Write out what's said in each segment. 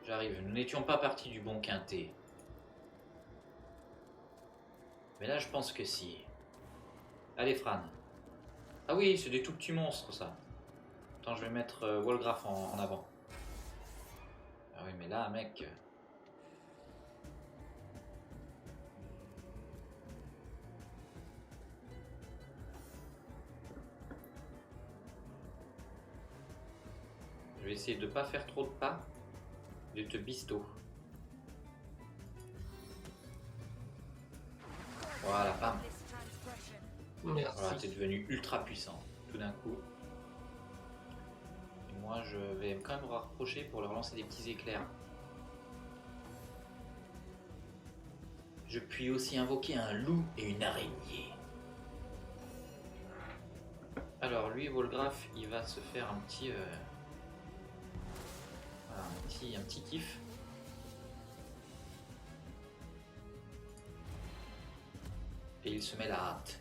J'arrive. Nous n'étions pas partis du bon quintet. Mais là, je pense que si. Allez, Fran. Ah oui, c'est des tout petits monstres, ça. Attends, je vais mettre Wolgraf en avant. Ah oui, mais là, mec... Je vais essayer de pas faire trop de pas. De te bisto. Voilà, bam. Merci. Voilà, t'es devenu ultra puissant, tout d'un coup. Et moi, je vais quand même leur reprocher pour leur lancer des petits éclairs. Je puis aussi invoquer un loup et une araignée. Alors lui, Wolgraf, il va se faire un petit... voilà, un petit kiff. Et il se met la hâte.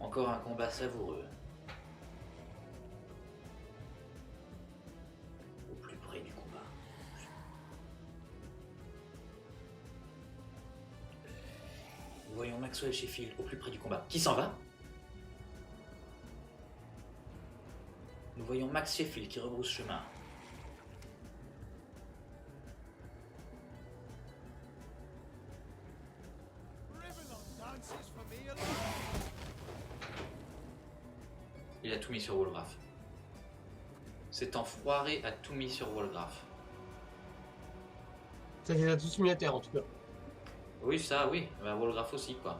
Encore un combat savoureux. Au plus près du combat. Nous voyons Maxwell Sheffield au plus près du combat. Qui s'en va? Nous voyons Max Sheffield qui rebrousse chemin. Il a tout mis sur Wolgraf. Cet enfoiré a tout mis sur Wolgraf. Ça les a tous mis à terre en tout cas. Oui, ça, oui. Bah, Wolgraf aussi, quoi.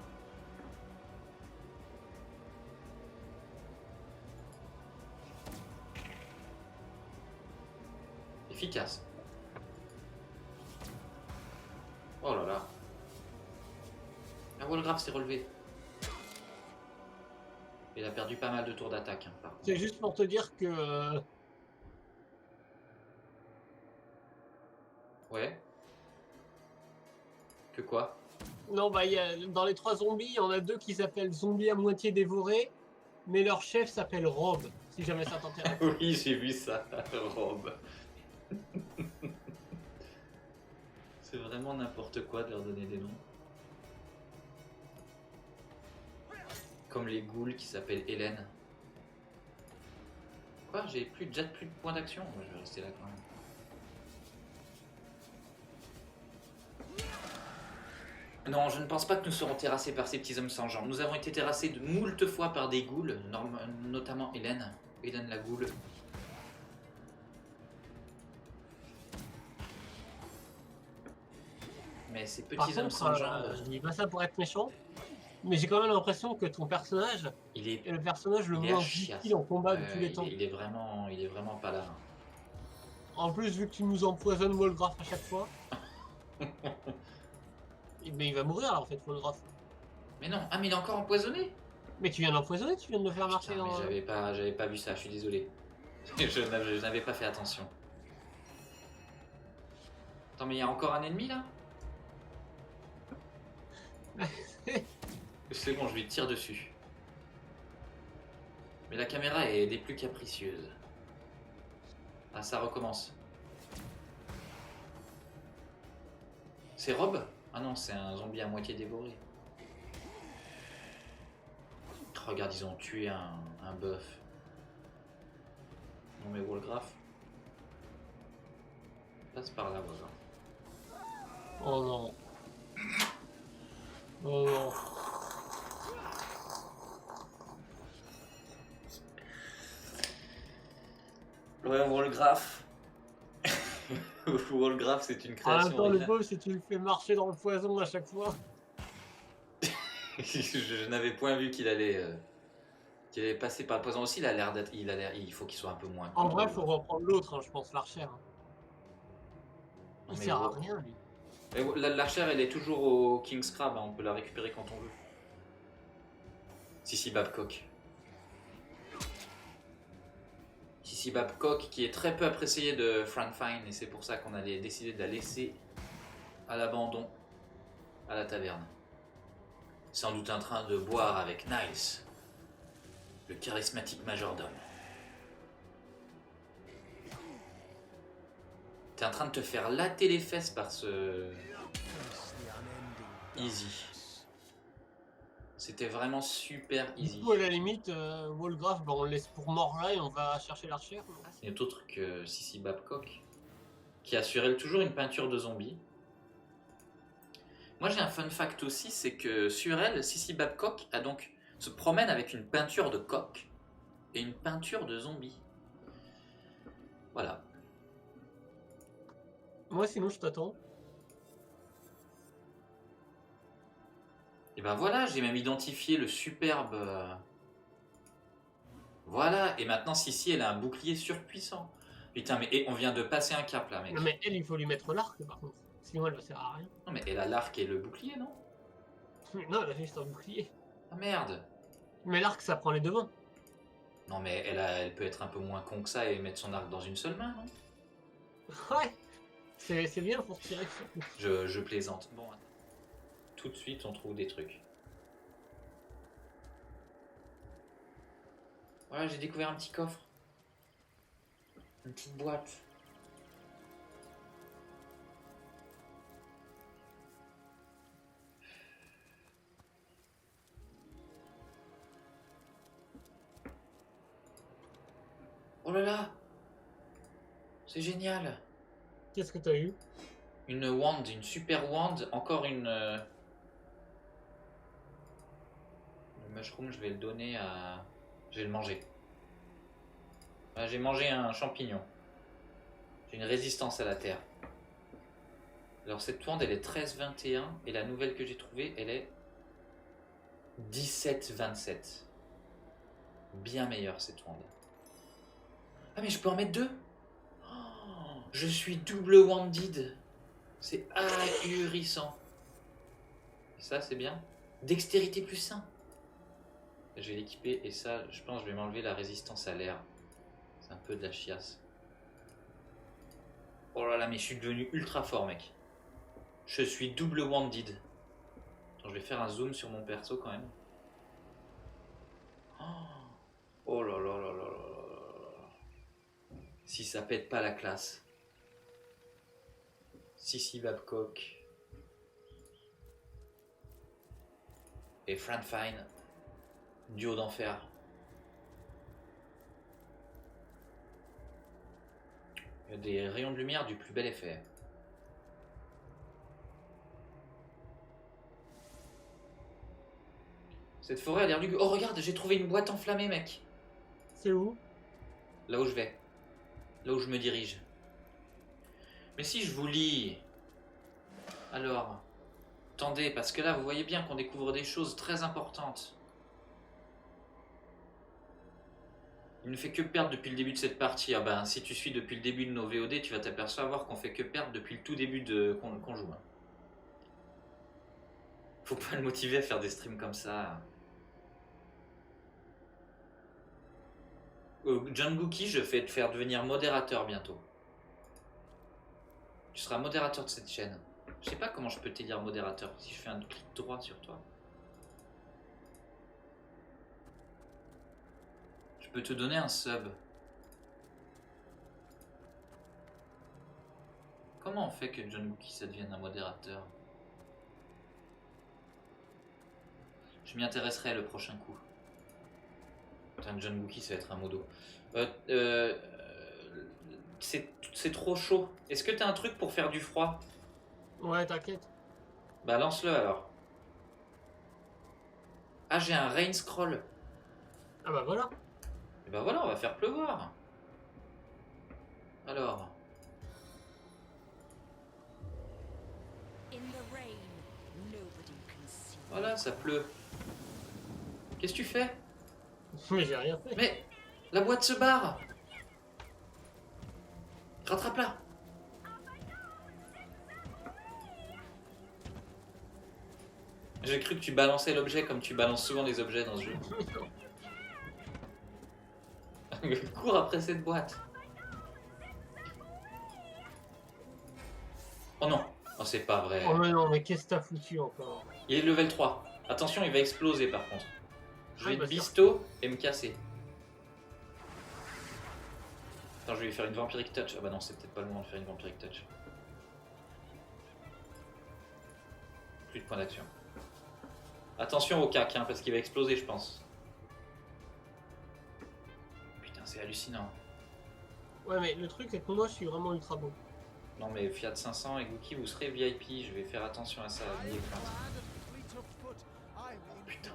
Efficace. Oh là là. Ah, Wolgraf s'est relevé. Il a perdu pas mal de tours d'attaque. Hein, C'est juste pour te dire que... Ouais. Que quoi? Non, bah, dans les 3 zombies, il y en a 2 qui s'appellent zombies à moitié dévorés, mais leur chef s'appelle Rob, si jamais ça t'intéresse. Oui, j'ai vu ça, Rob. C'est vraiment n'importe quoi de leur donner des noms. Comme les ghouls qui s'appellent Hélène. Quoi? J'ai déjà plus de points d'action? Moi, je vais rester là quand même. Non, je ne pense pas que nous serons terrassés par ces petits hommes sans jambes. Nous avons été terrassés de moult fois par des ghouls, notamment Hélène. Hélène la ghoul. Mais ces Par petits hommes contre, sans jambes... je dis pas ça pour être méchant, mais j'ai quand même l'impression que ton personnage est le personnage le moins utile en combat de tous les temps. Il est vraiment pas là. En plus, vu que tu nous empoisonnes Wolgraf à chaque fois, mais il va mourir alors, en fait, Wolgraf. Mais non, ah mais il est encore empoisonné. Mais tu viens de l'empoisonner, tu viens de le faire marcher Putain, dans... mais j'avais pas vu ça, je suis désolé. Je n'avais pas fait attention. Attends, mais il y a encore un ennemi là? C'est bon, je lui tire dessus. Mais la caméra est des plus capricieuses. Ah, ça recommence. C'est Rob? Ah non, c'est un zombie à moitié dévoré. Regarde, ils ont tué un bœuf. Non mais Wolgraf. Passe par là, Wolgraf. Oh non. Oh non. Ouais, Wolgraf. Wolgraf, c'est une création. En même temps, le pauvre, si tu le fais marcher dans le poison à chaque fois. Je n'avais point vu qu'il allait passer par le poison aussi. Il a l'air d'être. Il faut qu'il soit un peu moins. En vrai, faut reprendre l'autre, hein, je pense, l'archer. Hein. Il sert à rien, lui. L'archer, elle est toujours au King's Crab. Hein, on peut la récupérer quand on veut. Sissi Babcock. Sissi Babcock, qui est très peu apprécié de Fran Fine, et c'est pour ça qu'on a décidé de la laisser à l'abandon à la taverne. Sans doute en train de boire avec Niles, le charismatique majordome. T'es en train de te faire latter les fesses par ce... Easy. C'était vraiment super easy. Du coup, à la limite, Wolgraf, bah, on le laisse pour mort là et on va chercher l'archère. Il y a autre que Sissy Babcock, qui assurait toujours une peinture de zombie. Moi j'ai un fun fact aussi, c'est que sur elle, Sissy Babcock se promène avec une peinture de coq et une peinture de zombie. Voilà. Moi, sinon, je t'attends. Et ben voilà, j'ai même identifié le superbe... Voilà, et maintenant Sissy, elle a un bouclier surpuissant. Putain, mais on vient de passer un cap là, mec. Non, mais elle, il faut lui mettre l'arc par contre. Sinon, elle va servir à rien. Non, mais elle a l'arc et le bouclier, non? Non, elle a juste un bouclier. Ah merde. Mais l'arc, ça prend les devants. Non, mais elle peut être un peu moins con que ça et mettre son arc dans une seule main, non? Ouais, c'est bien pour tirer surtout. Je plaisante. Bon, tout de suite, on trouve des trucs. Voilà, j'ai découvert un petit coffre. Une petite boîte. Oh là là! C'est génial! Qu'est-ce que t'as eu? Une wand, une super wand, encore une... Le mushroom, je vais le donner à... Je vais le manger. Ah, j'ai mangé un champignon. J'ai une résistance à la terre. Alors cette wand, elle est 13-21 et la nouvelle que j'ai trouvée, elle est 17-27. Bien meilleure cette wand. Ah mais je peux en mettre deux. Oh, je suis double wanded. C'est ahurissant. Ça c'est bien. Dextérité plus 1. Je vais l'équiper et ça, je pense que je vais m'enlever la résistance à l'air. C'est un peu de la chiasse. Oh là là, mais je suis devenu ultra fort, mec. Je suis double wanded. Attends, je vais faire un zoom sur mon perso quand même. Oh là là là là là là. Si ça pète pas la classe. Sissy Babcock. Et Fran Fine. Duo d'enfer. Il y a des rayons de lumière du plus bel effet. Cette forêt a l'air lugubre. Oh regarde, j'ai trouvé une boîte enflammée, mec. C'est où? Là où je vais. Là où je me dirige. Mais si je vous lis... Alors... Attendez, parce que là, vous voyez bien qu'on découvre des choses très importantes. Il ne fait que perdre depuis le début de cette partie. Ah ben, si tu suis depuis le début de nos VOD, tu vas t'apercevoir qu'on fait que perdre depuis le tout début qu'on joue. Faut pas le motiver à faire des streams comme ça. John Gookie, je vais te faire devenir modérateur bientôt. Tu seras modérateur de cette chaîne. Je sais pas comment je peux t'élire modérateur. Si je fais un clic droit sur toi. Je peux te donner un sub. Comment on fait que John Gookie ça devienne un modérateur? Je m'y intéresserai le prochain coup. Putain, John Gookie ça va être un modo. C'est trop chaud. Est-ce que t'as un truc pour faire du froid? Ouais, t'inquiète. Bah lance-le alors. Ah, j'ai un rain scroll. Ah bah voilà. Et bah voilà, on va faire pleuvoir. Alors. Voilà, ça pleut. Qu'est-ce que tu fais? Mais j'ai rien fait. Mais la boîte se barre. Rattrape-la. J'ai cru que tu balançais l'objet comme tu balances souvent des objets dans ce jeu. Cours après cette boîte. Oh non. Oh, c'est pas vrai. Oh mais non, mais qu'est-ce que t'as foutu encore? Il est level 3. Attention, il va exploser par contre. Je vais bah, te bisto et me casser. Attends, je vais lui faire une Vampiric Touch. Ah bah non, c'est peut-être pas le moment de faire une Vampiric Touch. Plus de points d'action. Attention au cac, hein, parce qu'il va exploser, je pense. Putain, c'est hallucinant. Ouais, mais le truc, c'est que moi, je suis vraiment ultra bon. Non mais Fiat 500 et Gookie, vous serez VIP, je vais faire attention à ça. N'ayez crainte. Putain.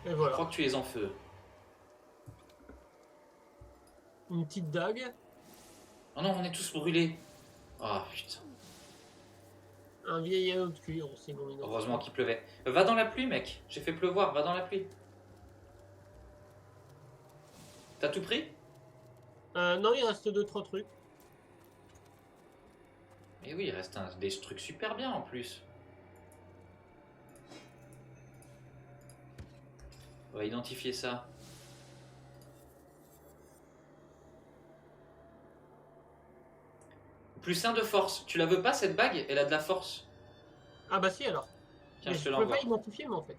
Et Je voilà. crois que tu es en feu. Une petite dague. Oh non, on est tous brûlés. Oh putain. Un vieil anneau de cuir aussi. Non, Heureusement qu'il pleuvait. Va dans la pluie, mec. J'ai fait pleuvoir, va dans la pluie. T'as tout pris? Non, il reste 2-3 trucs. Mais oui, il reste des trucs super bien en plus. On va identifier ça. Plus 1 de force. Tu la veux pas cette bague? Elle a de la force. Ah bah si alors. Tiens, Mais je te je peux l'envoie. pas identifier, mais en fait.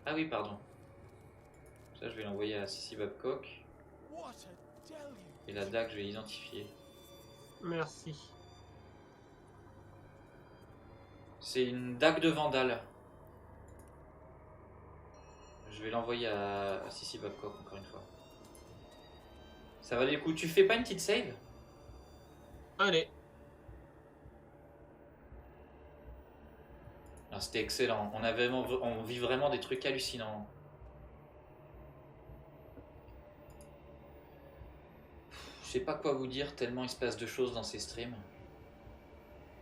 Ah oui, pardon. Ça, je vais l'envoyer à Sissy Babcock. Et la dague, je vais l'identifier. Merci. C'est une dague de Vandale. Je vais l'envoyer à Sissy Babcock encore une fois. Ça valait le coup. Tu fais pas une petite save? Allez. Ah, c'était excellent. On vit vraiment des trucs hallucinants. Je sais pas quoi vous dire tellement il se passe de choses dans ces streams.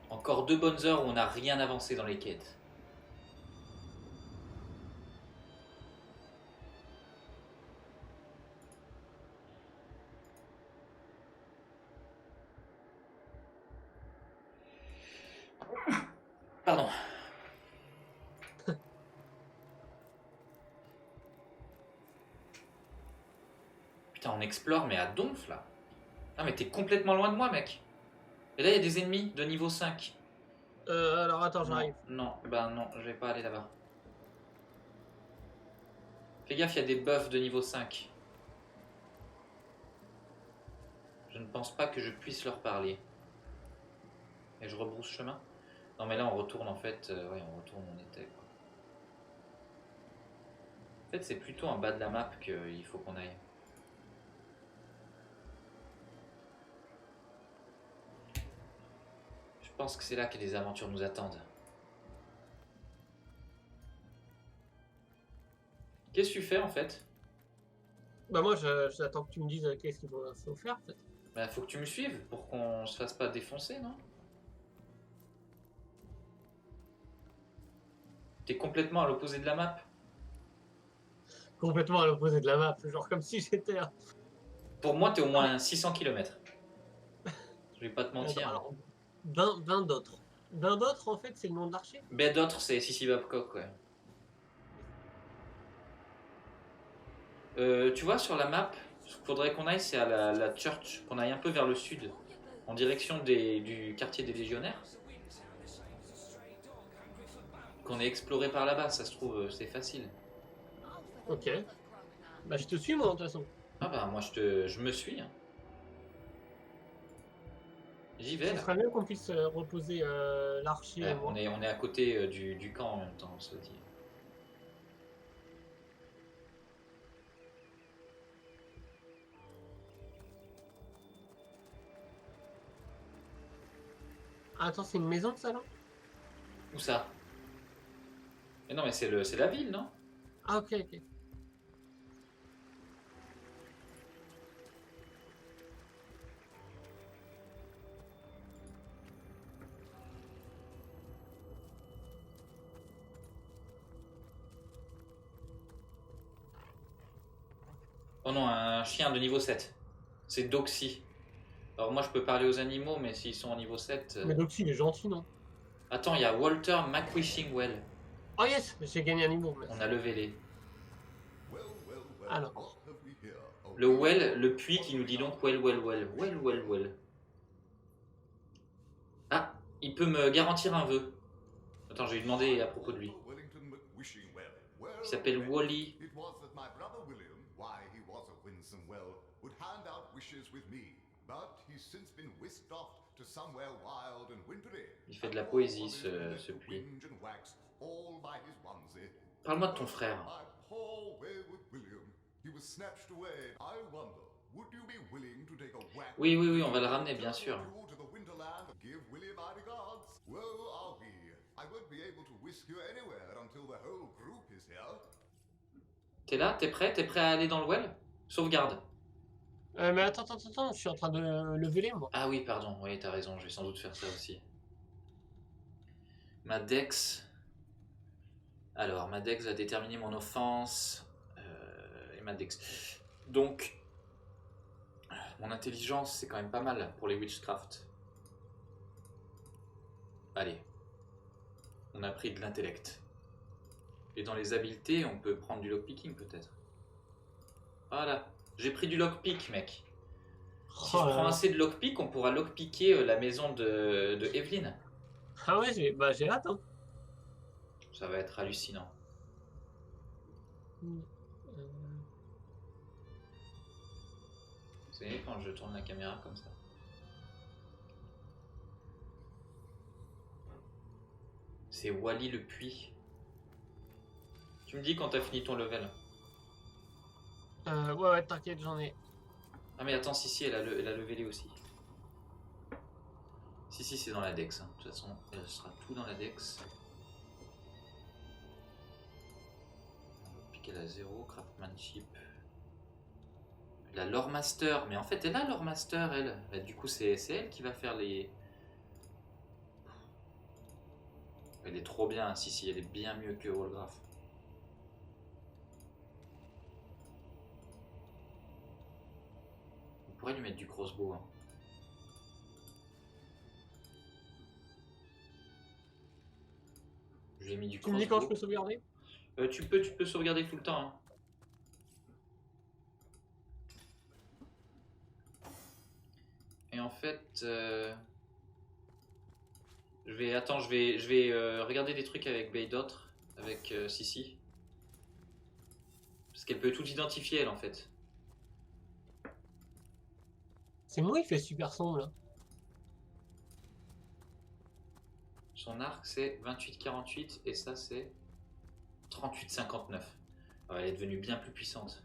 Encore 2 bonnes heures où on n'a rien avancé dans les quêtes. Pardon. Putain, on explore, mais à donf là. Ah, mais t'es complètement loin de moi, mec. Et là, il y a des ennemis de niveau 5. Alors attends, j'arrive. Non, bah non, je vais pas aller là-bas. Fais gaffe, il y a des buffs de niveau 5. Je ne pense pas que je puisse leur parler. Et je rebrousse chemin. Non, mais là, on retourne en fait. Ouais, on retourne où on était, quoi. En fait, c'est plutôt en bas de la map qu'il faut qu'on aille. Je pense que c'est là que les aventures nous attendent. Qu'est-ce que tu fais en fait? Bah moi, j'attends que tu me dises qu'est-ce qu'il faut faire, en fait. Bah, faut que tu me suives pour qu'on se fasse pas défoncer, non? T'es complètement à l'opposé de la map. Complètement à l'opposé de la map. Genre comme si j'étais... Pour moi, t'es au moins 600 km. Je vais pas te mentir. Alors, 20 d'autres. 20 d'autres, en fait, c'est le nom de l'archer. Ben d'autres, c'est Sissy Babcock, ouais. Tu vois, sur la map, ce qu'il faudrait qu'on aille, c'est à la church, qu'on aille un peu vers le sud, en direction du quartier des légionnaires. Qu'on ait exploré par là-bas, ça se trouve, c'est facile. Ok. Bah je te suis, moi, de toute façon. Ah bah, moi, je me suis. Hein. J'y vais, Ce là. serait bien qu'on puisse reposer l'archer et Ouais, moi. on est à côté du camp en même temps, on se dit. Ah, attends, c'est une maison, ça, là? Où ça? Mais non, mais c'est la ville, non? Ah, ok, ok. Oh non, un chien de niveau 7. C'est Doxy. Alors moi, je peux parler aux animaux, mais s'ils sont au niveau 7... Mais Doxy, il est gentil, non? Attends, il y a Walter McWishingwell. Oh yes, j'ai gagné un niveau. On a levé les... Alors. Le well, le puits qui nous dit donc well. Ah, il peut me garantir un vœu. Attends, je vais lui demander à propos de lui. Il s'appelle Wally. Il fait de la poésie, ce puits. Parle-moi de ton frère. Oui, oui, oui, on va le ramener, bien sûr. T'es là? T'es prêt? T'es prêt à aller dans le well? Sauvegarde. Mais attends, je suis en train de leveler moi. Ah oui, pardon, oui, t'as raison, je vais sans doute faire ça aussi. Ma dex. Alors, ma dex va déterminer mon offense. Et ma dex. Donc, mon intelligence, c'est quand même pas mal pour les witchcraft. Allez. On a pris de l'intellect. Et dans les habiletés, on peut prendre du lockpicking peut-être. Voilà. J'ai pris du lockpick, mec. Si je prends assez de lockpick, on pourra lockpicker la maison de Evelyn. Ah ouais, j'ai hâte. Hein. Ça va être hallucinant. Vous savez quand je tourne la caméra comme ça? C'est Wally le puits. Tu me dis quand t'as fini ton level. Ouais, t'inquiète, j'en ai. Ah mais attends, si, elle a levelé aussi. Si, c'est dans la dex. Hein. De toute façon, elle sera tout dans la dex. Piquer la 0, craftsmanship. La lore master, mais en fait elle a lore master elle. Bah, du coup c'est elle qui va faire les... Elle est trop bien, si, elle est bien mieux que Wolgraf. On pourrait lui mettre du crossbow. Hein. Je lui ai mis du Tu crossbow. me dis quand je peux sauvegarder? Tu peux sauvegarder tout le temps. Hein. Et en fait, je vais regarder des trucs avec Baydot, avec Sissi. Parce qu'elle peut tout identifier, elle, en fait. C'est moi, il fait super sombre, là. Son arc, c'est 28-48, et ça, c'est 38-59. Elle est devenue bien plus puissante.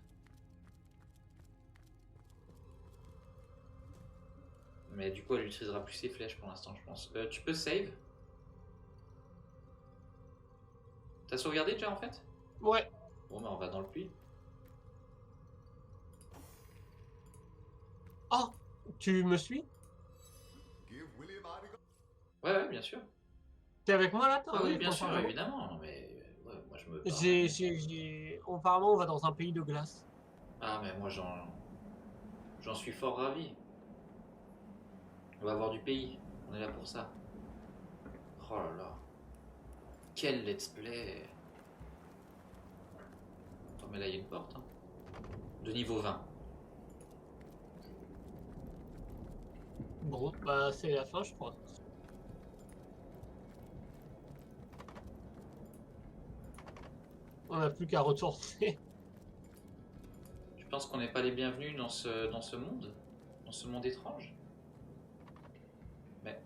Mais du coup, elle utilisera plus ses flèches pour l'instant, je pense. Tu peux save. T'as sauvegardé déjà, en fait? Ouais. Bon, bah, on va dans le puits. Oh, tu me suis? Ouais, bien sûr. T'es avec moi là? Ah oui, bien sûr, évidemment. Non, mais ouais, moi je me. Apparemment, on va dans un pays de glace. Ah, mais moi j'en suis fort ravi. On va voir du pays. On est là pour ça. Oh là là. Quel let's play. Attends, mais là il y a une porte. Hein. De niveau 20. Bon, bah c'est la fin, je crois. On n'a plus qu'à retourner. Tu penses qu'on n'est pas les bienvenus dans ce monde? Dans ce monde étrange? Mais...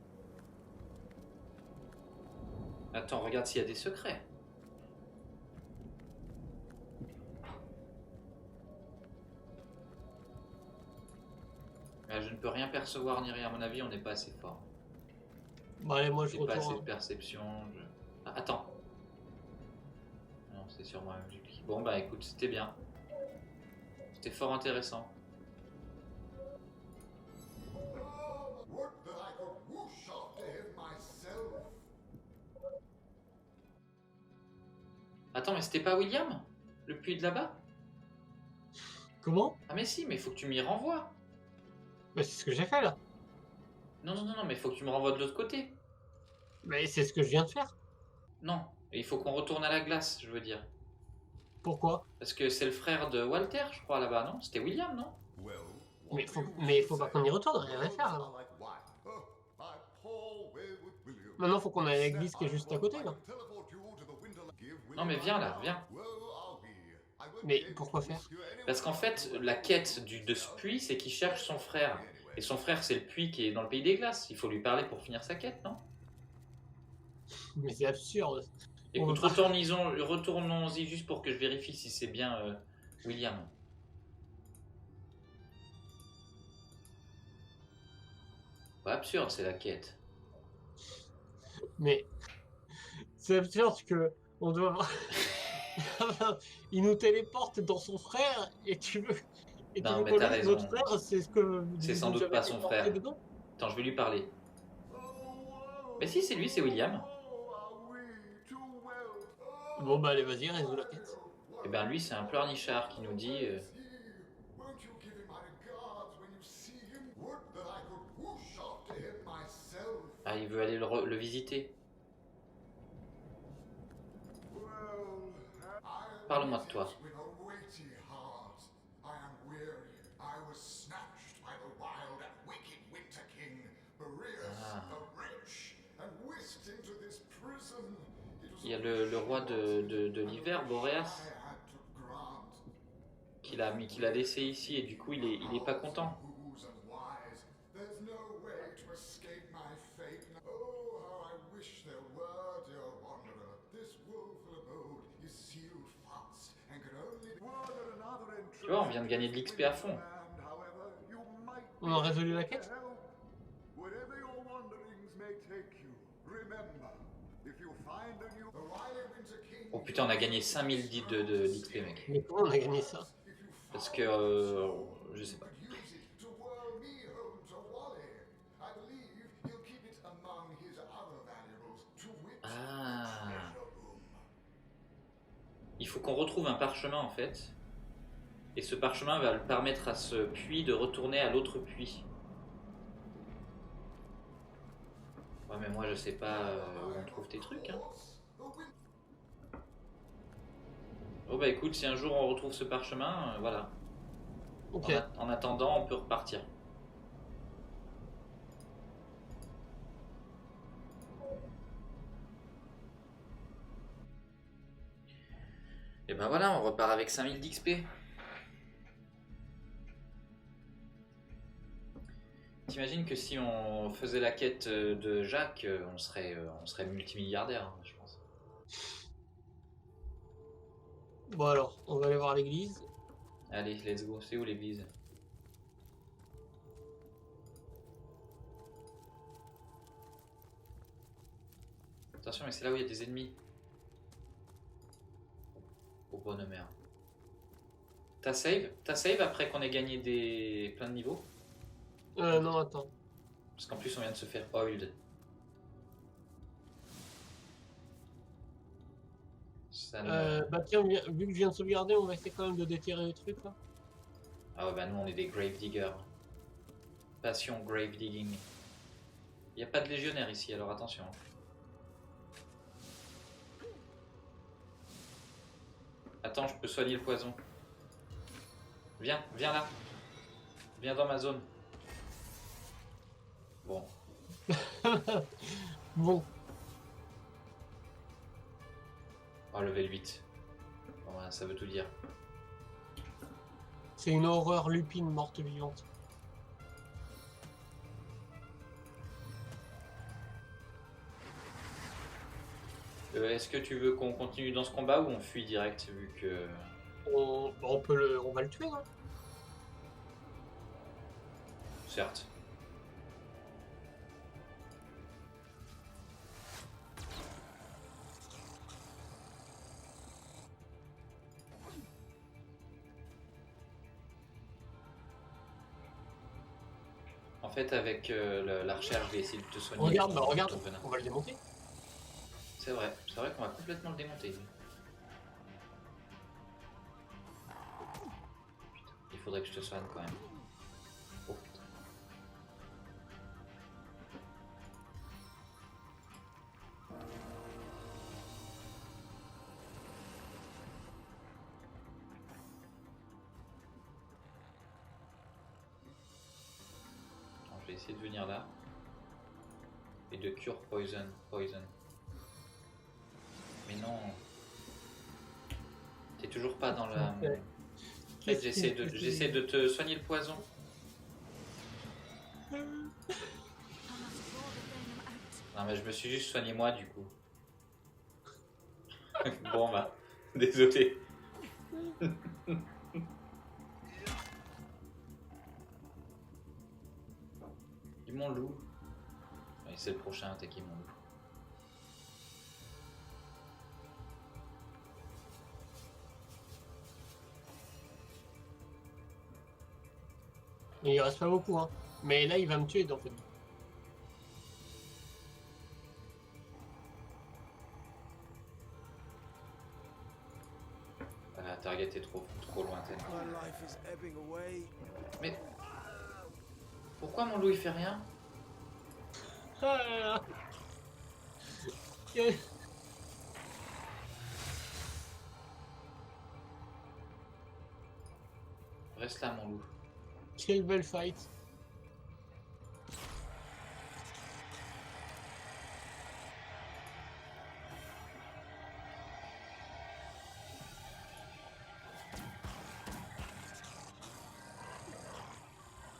Attends, regarde s'il y a des secrets. Je ne peux rien percevoir ni rien. À mon avis, on n'est pas assez fort. Bah allez, moi je J'ai pas assez de retourne. perception. Ah, attends. Non, c'est sur moi même. Bon, bah écoute, c'était bien. C'était fort intéressant. Attends, mais c'était pas William? Le puits de là-bas? Comment? Ah mais si, mais il faut que tu m'y renvoies. Bah c'est ce que j'ai fait là. Non, mais il faut que tu me renvoies de l'autre côté. Mais c'est ce que je viens de faire. Non, il faut qu'on retourne à la glace, je veux dire. Pourquoi? Parce que c'est le frère de Walter, je crois, là-bas, non? C'était William, non? Mais faut pas qu'on y retourne, rien à faire alors. Maintenant faut qu'on aille à l'église qui est juste à côté là. Non mais viens là, viens. Mais pourquoi faire? Parce qu'en fait, la quête de ce puits, c'est qu'il cherche son frère. Et son frère, c'est le puits qui est dans le pays des glaces. Il faut lui parler pour finir sa quête, non? Mais c'est absurde. Écoute, va pas- retournons-y juste pour que je vérifie si c'est bien William. Pas absurde, c'est la quête. Mais c'est absurde que on doit. Il nous téléporte dans son frère et tu veux. Et tu Non, veux mais qu'on t'as lui dise votre raison. frère, c'est ce que C'est sans vous doute avez pas son téléporté frère. dedans. Attends, je vais lui parler. Mais si, c'est lui, c'est William. Bon bah allez, vas-y, résous la quête. Et ben lui, c'est un pleurnichard qui nous dit... Ah, il veut aller le visiter. Parle-moi de toi. Ah. Il y a le roi de l'hiver, Boréas, qu'il a laissé ici et du coup il est pas content. Tu vois, on vient de gagner de l'XP à fond. On a résolu la quête. Oh putain, on a gagné 5000 d'XP, mec. Mais comment on a gagné ça? Parce que... je sais pas. Ah. Il faut qu'on retrouve un parchemin en fait. Et ce parchemin va permettre à ce puits de retourner à l'autre puits. Ouais, mais moi je sais pas où on trouve tes trucs. Hein. Oh bah écoute, si un jour on retrouve ce parchemin, voilà. Ok. En attendant, on peut repartir. Et ben voilà, on repart avec 5000 d'XP. T'imagines que si on faisait la quête de Jacques, on serait multimilliardaire, hein, je pense. Bon alors, on va aller voir l'église. Allez, let's go. C'est où l'église? Attention, mais c'est là où il y a des ennemis. Oh bonne mère. T'as save après qu'on ait gagné plein de niveaux? Non, attends. Parce qu'en plus on vient de se faire oiled. Ça Bah tiens, vu que je viens de sauvegarder, on va essayer quand même de déterrer le truc là. Ah ouais, bah nous on est des grave diggers. Passion grave digging. Il n'y a pas de légionnaire ici, alors attention. Attends, je peux soigner le poison. Viens là. Viens dans ma zone. Bon. Bon. Oh, level 8. Bon, bah, ça veut tout dire. C'est une horreur lupine morte vivante. Est-ce que tu veux qu'on continue dans ce combat ou on fuit direct vu que... On va le tuer, hein. Certes. En fait, avec la recherche, je vais essayer de te soigner. Regarde, ton venin. on va le démonter. C'est vrai qu'on va complètement le démonter. Putain, il faudrait que je te soigne quand même. Oh putain. Alors, je vais essayer de venir là. Et de cure poison. Mais non. T'es toujours pas dans la... En fait, j'essaie de te soigner le poison. Non mais je me suis juste soigné moi du coup. Bon bah, désolé. Et mon loup. Ouais, c'est le prochain à attaquer mon loup. Mais il reste pas beaucoup, hein. Mais là, il va me tuer, en fait. La target est trop lointaine. Mais pourquoi mon loup il fait rien? Ah, Reste là mon loup. quelle belle fight.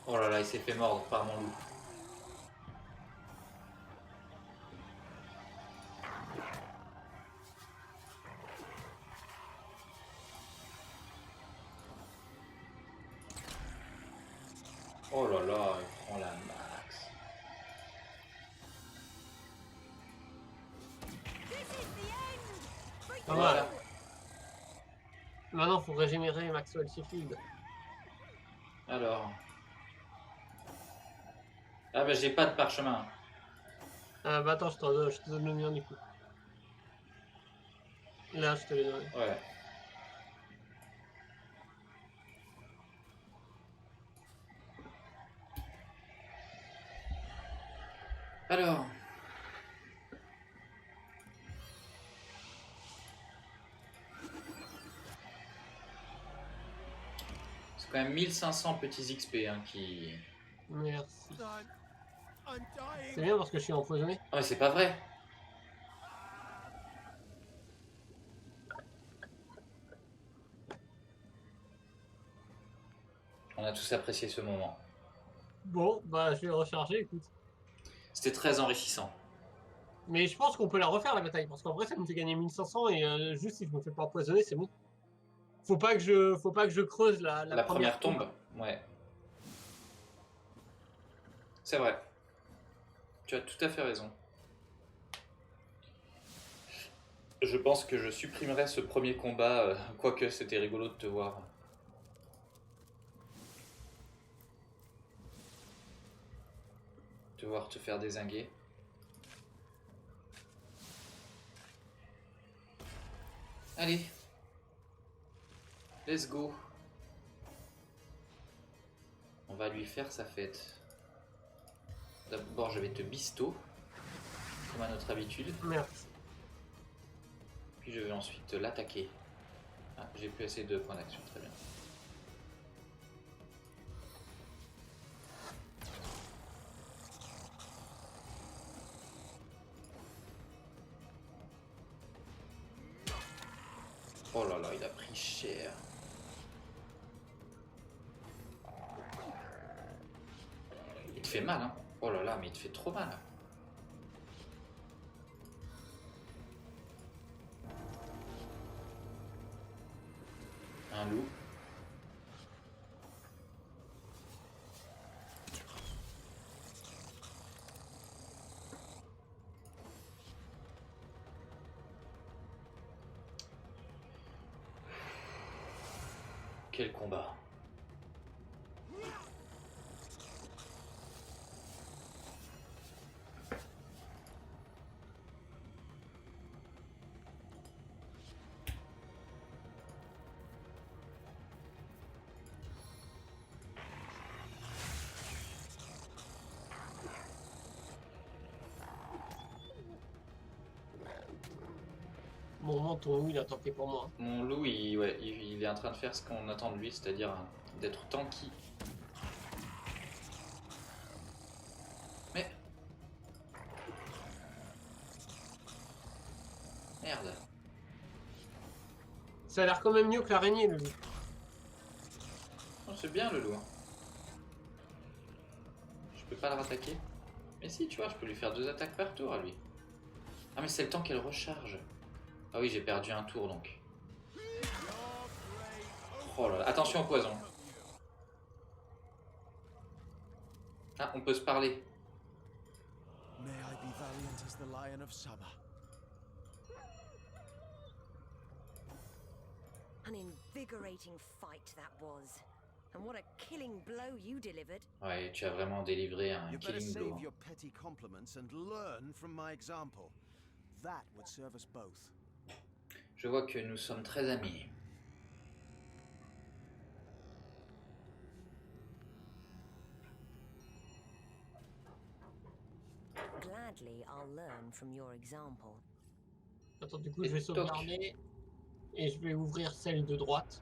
Oh là là, il s'est fait mordre par mon loup. Oh là là, il prend la max. Pas Voilà. mal. Maintenant, faut régénérer Maxwell Sheffield. Alors. Ah bah j'ai pas de parchemin. Ah bah attends, je te donne le mien du coup. Là, je te l'ai donné. Ouais. Alors. C'est quand même 1500 petits XP hein, qui... Merci. C'est bien parce que je suis empoisonné. Oh mais c'est pas vrai. On a tous apprécié ce moment. Bon, bah je vais recharger, écoute. C'était très enrichissant. Mais je pense qu'on peut la refaire la bataille, parce qu'en vrai ça me fait gagner 1500 et juste si je me fais pas empoisonner, c'est bon. Faut pas que je creuse la La première tombe. Ouais. C'est vrai. Tu as tout à fait raison. Je pense que je supprimerai ce premier combat, quoique c'était rigolo de te voir. Te voir te faire dézinguer. Allez. Let's go. On va lui faire sa fête. D'abord, je vais te bisto, comme à notre habitude. Merci. Puis je vais ensuite l'attaquer. Ah, j'ai plus assez de points d'action, très bien. Oh là là, il a pris cher. Il te fait mal, hein. Oh là là, mais il te fait trop mal. Un loup. Quel combat. Bon, moi, ton loup, il a tanké pour moi. Mon loup, ouais, il est en train de faire ce qu'on attend de lui, c'est-à-dire d'être tanky. Mais... Merde. Ça a l'air quand même mieux que l'araignée, le loup. Oh, c'est bien le loup. Hein. Je peux pas le rattaquer. Mais si, tu vois, je peux lui faire 2 attaques par tour à lui. Ah mais c'est le temps qu'elle recharge. Ah oui, j'ai perdu un tour donc. Oh là là, attention au poison. Ah, on peut se parler. May I be valiant as the Lion of Summer. An invigorating fight that was. And what a killing blow you delivered. Ouais, tu as vraiment délivré un You better killing blow. save your petty compliments and learn from my example. That would serve us both. Je vois que nous sommes très amis. Gladly, I'll learn from your example. Attends, du coup, je vais Et toc. sauvegarder. Et je vais ouvrir celle de droite.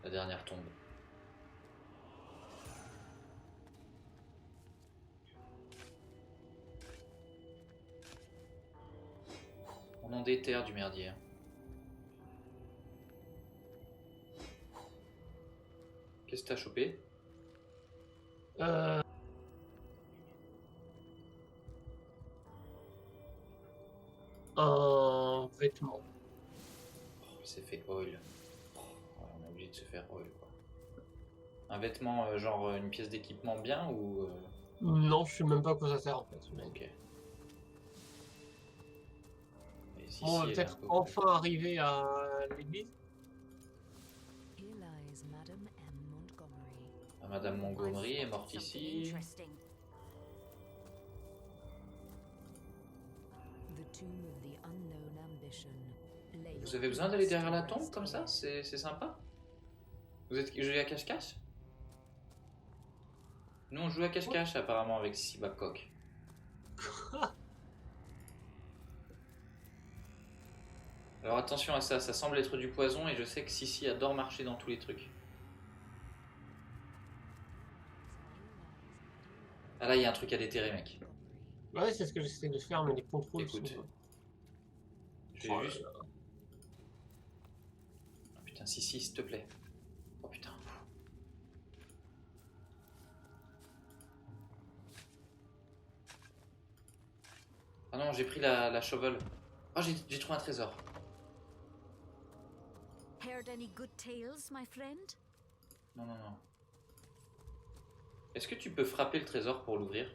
La dernière tombe. On en déterre du merdier. Hein. Qu'est-ce que t'as chopé? Un vêtement. Oh, il s'est fait oil. Oh, ouais, on est obligé de se faire oil quoi. Un vêtement genre une pièce d'équipement bien ou... Non, je sais même pas à quoi ça sert en fait. Mais... Ok. Et si, Bon, on va elle est peut-être un peu- enfin arriver à l'église. Here lies Madame M. Montgomery. Ah, Madame Montgomery est I've morte spotted something ici. interesting. The tomb of the unknown ambition. lay Vous avez besoin d'aller derrière la tombe rest comme ça? here. C'est sympa? Vous êtes joué à cache-cache? Nous on joue à cache-cache apparemment avec Sissy Babcock. Alors attention à ça, ça semble être du poison et je sais que Sissy adore marcher dans tous les trucs. Ah là il y a un truc à déterrer mec. Ouais, c'est ce que j'essaie de faire, mais les contrôles Écoute. sont... Je Oh vais là juste... là. Oh, putain Sissy s'il te plaît. Oh putain. Ah non j'ai pris la shovel. Oh j'ai trouvé un trésor. Heard any good tales, my friend? Non, non, non. Est-ce que tu peux frapper le trésor pour l'ouvrir?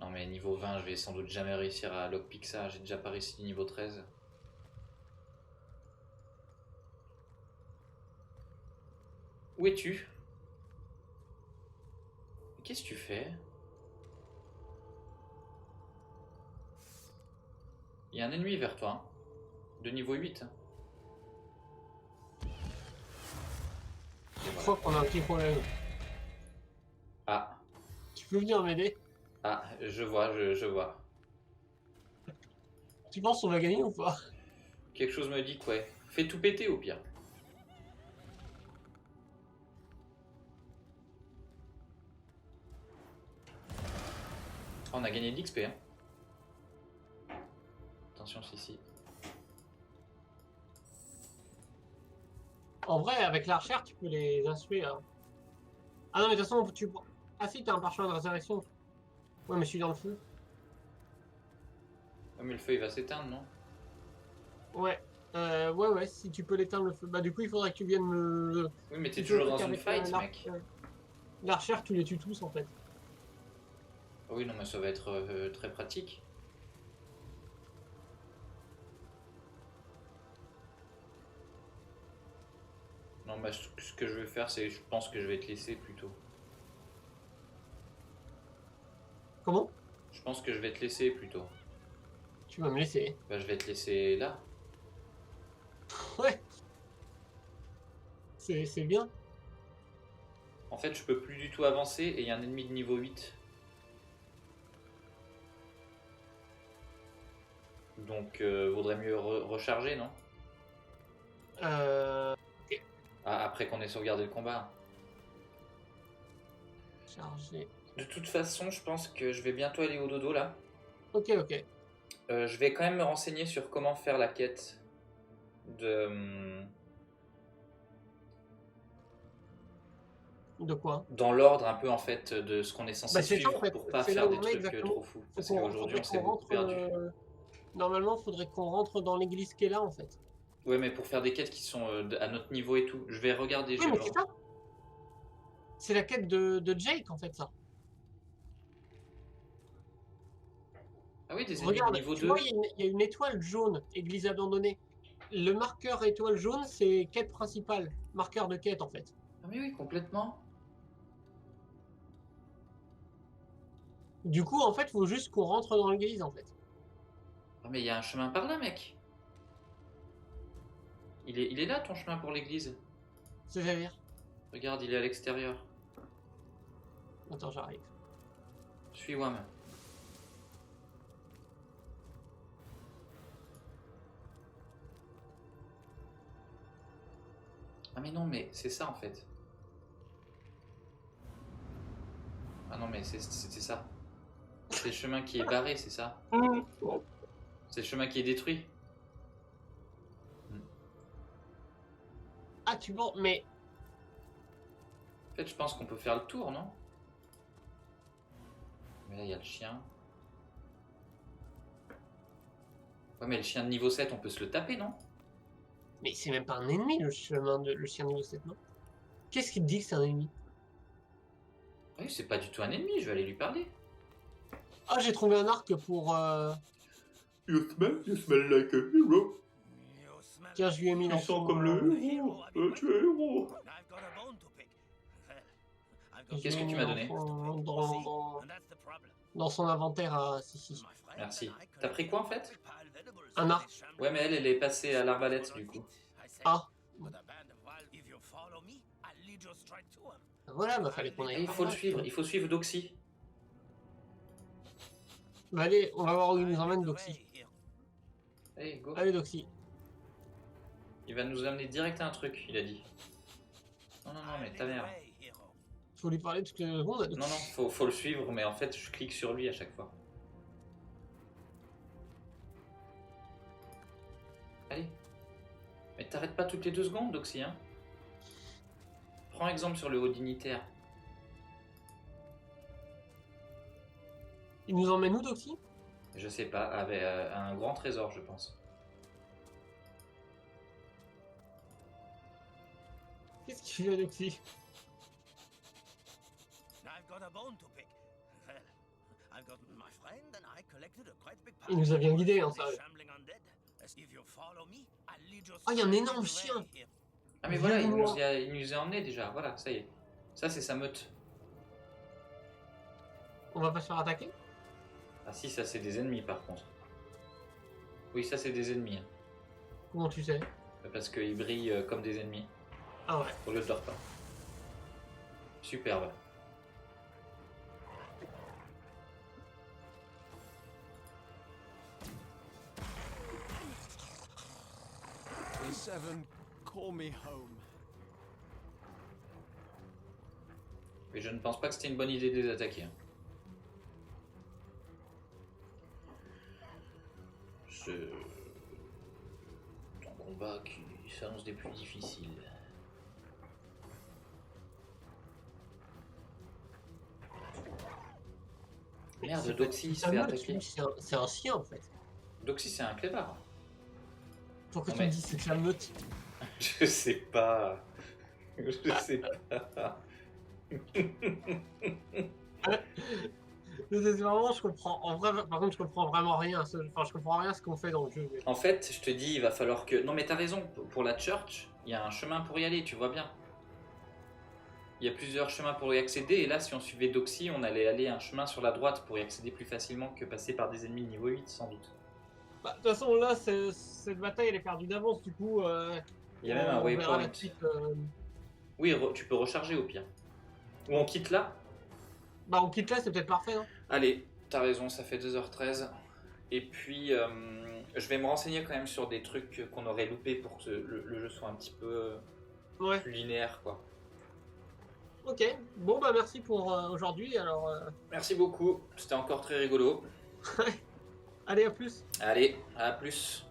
Non mais niveau 20, je vais sans doute jamais réussir à lockpick ça. J'ai déjà pas réussi niveau 13. Où es-tu? Qu'est-ce que tu fais? Il y a un ennemi vers toi, hein. De niveau 8. hein. Et Je voilà. crois qu'on a un petit problème. Ah, Tu peux venir m'aider? ah, je vois, je vois. Tu penses qu'on va gagner ou pas? Quelque chose me dit que ouais. Fais tout péter au pire. Oh, on a gagné de l'XP. Hein. Attention, si. En vrai, avec l'archère, tu peux les insuer. Hein. Ah non, mais de toute façon, tu... Ah si, t'as un parchemin de résurrection. Ouais, mais je suis dans le feu. Oh, mais le feu il va s'éteindre, non? Ouais. Ouais, si tu peux l'éteindre le feu. Bah du coup, il faudrait que tu viennes me... Oui, mais t'es Plutôt toujours dans une qu'avec, fight, l'ar- mec. L'archère, tu les tues tous en fait. Ah oui, non, mais ça va être très pratique. Non, bah, ce que je vais faire, c'est je pense que je vais te laisser plutôt. Comment? Je pense que je vais te laisser plutôt. Tu vas me laisser. Bah, je vais te laisser là. Ouais. C'est bien. En fait, je peux plus du tout avancer et il y a un ennemi de niveau 8. Donc, vaudrait mieux recharger, non? Ah, après qu'on ait sauvegardé le combat. Chargé. De toute façon, je pense que je vais bientôt aller au dodo là. Ok, ok. Je vais quand même me renseigner sur comment faire la quête de... De quoi? dans l'ordre un peu en fait de ce qu'on est censé Bah c'est ça en suivre fait, pour pas c'est là faire où des on est trucs exactement. trop fous. Parce qu'aujourd'hui Faudrait on s'est qu'on beaucoup rentre. perdu. Normalement, faudrait qu'on rentre dans l'église qui est là en fait. Ouais, mais pour faire des quêtes qui sont à notre niveau et tout, je vais regarder. Oui, mais c'est ça. C'est la quête de Jake en fait, ça. Ah oui, des ennemis de Regarde, niveau tu 2. vois, il y a une étoile jaune, église abandonnée. Le marqueur étoile jaune, c'est quête principale. Marqueur de quête en fait. Ah mais oui, complètement. Du coup, en fait, faut juste qu'on rentre dans l'église en fait. Ah mais il y a un chemin par là, mec. Il est là ton chemin pour l'église. C'est-à-dire. Regarde, il est à l'extérieur. Attends, j'arrive. Suis Wam. Ah mais non, mais c'est ça en fait. Ah non, mais c'était ça. C'est le chemin qui est barré, c'est ça. C'est le chemin qui est détruit. Ah, tu vois, mais En fait, je pense qu'on peut faire le tour, non? Mais là, il y a le chien. Ouais, mais le chien de niveau 7, on peut se le taper, non? c'est même pas un ennemi le chien niveau 7, non? Qu'est-ce qui te dit que c'est un ennemi? Oui, c'est pas du tout un ennemi, je vais aller lui parler. Ah, j'ai trouvé un arc pour. You smell like a hero. Tiens, je lui ai mis dans Tu sens son. comme le héros. Tu es héros. Qu'est-ce que tu m'as donné? Dans son inventaire à Sissi. Merci. T'as pris quoi en fait? Un arc. Ouais, mais elle est passée à l'arbalète du coup. Ah. Voilà, bah fallait qu'on Et aille. il faut le suivre, il faut suivre Doxy. Bah allez, on va voir où il nous emmène Doxy. Allez, go. Allez Doxy. Il va nous amener direct à un truc, il a dit. Non, non, non, mais ta mère. Faut lui parler toutes les secondes. Non, non, faut le suivre, mais en fait, je clique sur lui à chaque fois. Allez. Mais t'arrêtes pas toutes les 2 secondes, Doxy, hein. Prends exemple sur le haut dignitaire. Il nous emmène où Doxy? Je sais pas, avec un grand trésor, je pense. Qu'est-ce qu'il fait Doxy? Il nous a bien guidés, hein, ça. Ah, il y a un énorme chien. Ah mais voilà, il nous a emmenés déjà, voilà, ça y est. Ça c'est sa meute. On va pas se faire attaquer? Ah si, ça c'est des ennemis par contre. Oui, ça c'est des ennemis. Comment tu sais? Parce qu'ils brillent comme des ennemis, Ah ouais. au lieu de leur pas. Superbe. The Seven, call me home. Mais je ne pense pas que c'était une bonne idée de les attaquer. Hein. C'est un combat qui s'annonce des plus difficiles. Merde, Doxy se fait attaquer. C'est un chien en fait. Doxy c'est un clébard. Pourquoi Non, tu me mais- dis c'est que la meute? Je sais pas. Je sais pas. C'est vraiment, je comprends. En vrai, par contre, je comprends vraiment rien. Enfin, je comprends rien à ce qu'on fait dans le jeu. En fait, je te dis, il va falloir que... Non mais t'as raison, pour la church, il y a un chemin pour y aller, tu vois bien. Il y a plusieurs chemins pour y accéder, et là, si on suivait Doxy, on allait aller un chemin sur la droite pour y accéder plus facilement que passer par des ennemis de niveau 8, sans doute. Bah, de toute façon, là, cette bataille, elle est perdue d'avance. Du coup, Il y a même un on verra waypoint. la suite, Oui, tu peux recharger au pire. Ou on quitte là. Bah, on quitte là, c'est peut-être parfait, non? Allez, t'as raison, ça fait 2h13. Et puis, je vais me renseigner quand même sur des trucs qu'on aurait loupés pour que le jeu soit un petit peu Ouais. plus linéaire, quoi. Ok. Bon, bah, merci pour aujourd'hui. Alors, Merci beaucoup, c'était encore très rigolo. Allez, à plus. Allez, à plus.